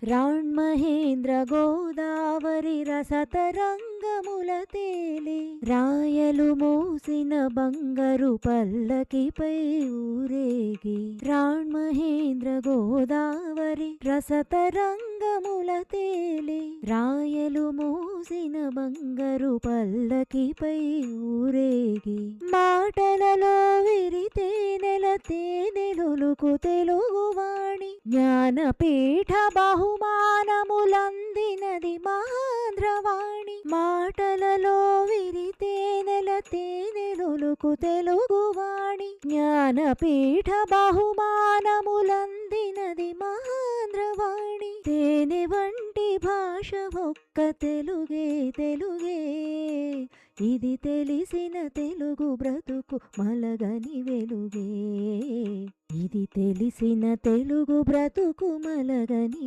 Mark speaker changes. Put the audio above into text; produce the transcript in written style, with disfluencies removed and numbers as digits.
Speaker 1: రాణ్మహేంద్ర గోదావరి రసతరంగముల తేలి రాయలు మోసిన బంగారు పల్లకిపై ఊరేగి. రాణ్మహేంద్ర గోదావరి రసతరంగముల తేలి రాయలు మోసిన బంగారు పల్లకిపై ఊరేగి. మాటలలో విరితేనెల తేనెలుకు తెలుగువాణి జ్ఞానపీఠ బహుమానములందినది మహాంధ్రవాణి. మాటలలో విరితేనెల తేనెలుకు తెలుగువాణి జ్ఞానపీఠ బహుమానములందినది మహాంధ్రవాణి. తేనె వంటి భాష ఒక్క తెలుగే తెలుగే, ఇది తెలిసిన తెలుగు బ్రతుకు మలగని వెలుగే. ఇది తెలిసిన తెలుగు బ్రతుకు మలగని